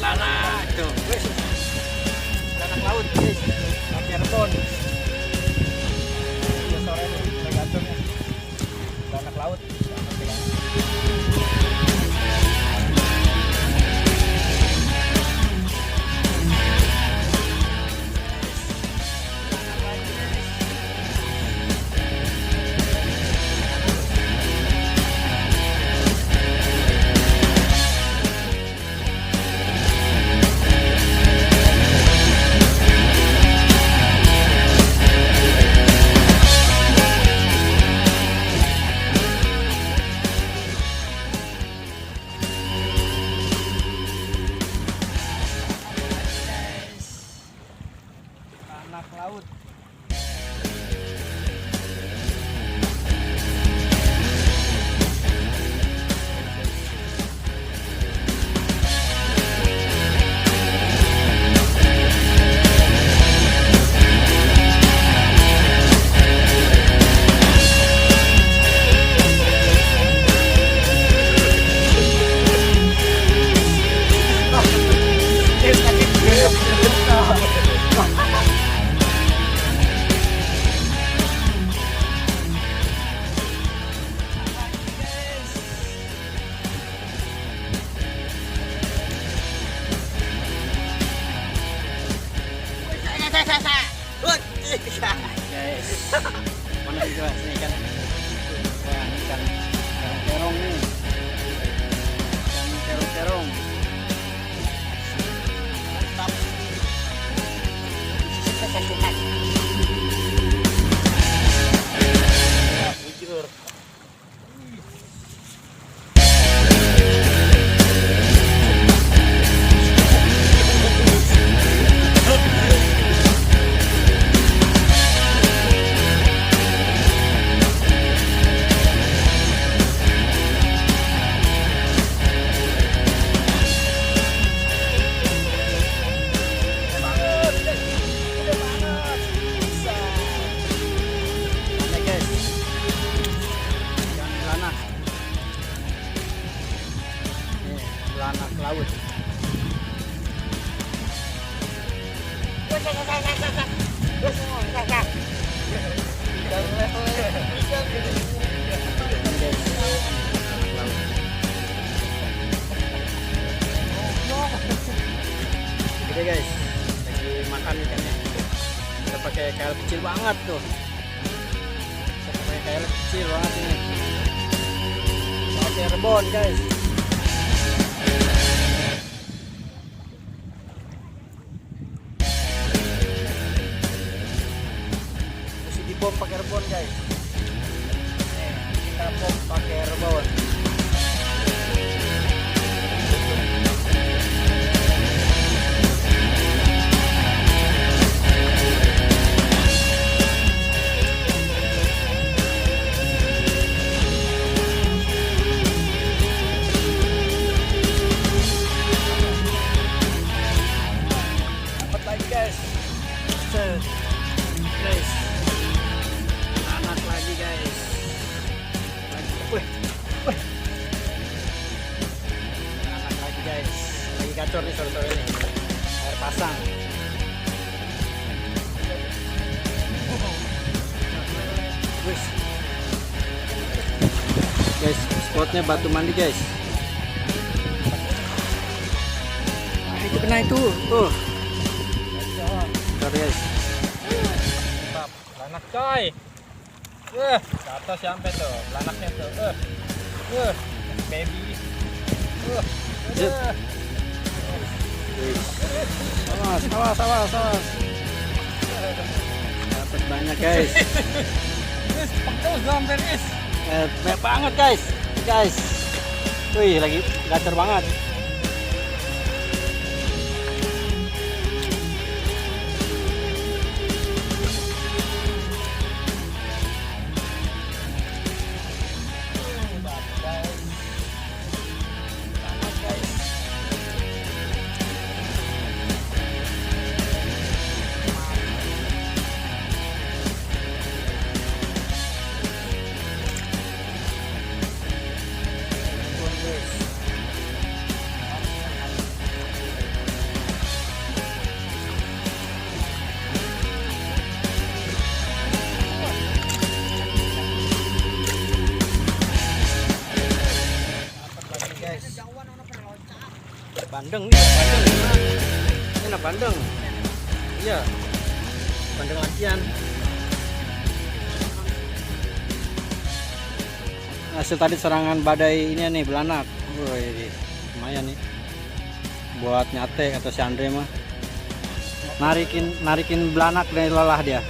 Anak tuh. Anak laut guys, pakai rebon. Ya sore nih, tergantungnya. Anak laut. Anak laut. Guys, mana juga sini ikan? Wah, ini ikan terong nih. Ikan terong. Mantap. Ya, bujur. Anak laut. Oke guys, lagi makan ikannya. Kita pakai kail kecil banget tuh. Kita pakai kail kecil banget ini. Pakai rebon guys. Bom pakai rebon guys. Kita bom pakai rebon. Dapat lagi guys. Guys. Lagi guys, anak lagi guys, lagi gacor nih sore-sore nih, air pasang. Guys, spotnya batu mandi guys. Nah, itu kena itu, tuh. Sorry guys. Anak coy. Ke atas sampai tuh, lanaknya tuh. Baby. Awas. Dapat banyak guys. Banyak banget guys. Wih, lagi gacor banget. Bandeng nih, bandeng. Ini bandeng. Iya. Bandeng latihan. Hasil tadi serangan badai ini nih belanak. Woi, lumayan nih. Buat nyate atau si Andre mah. Narikin belanak dari lelah dia.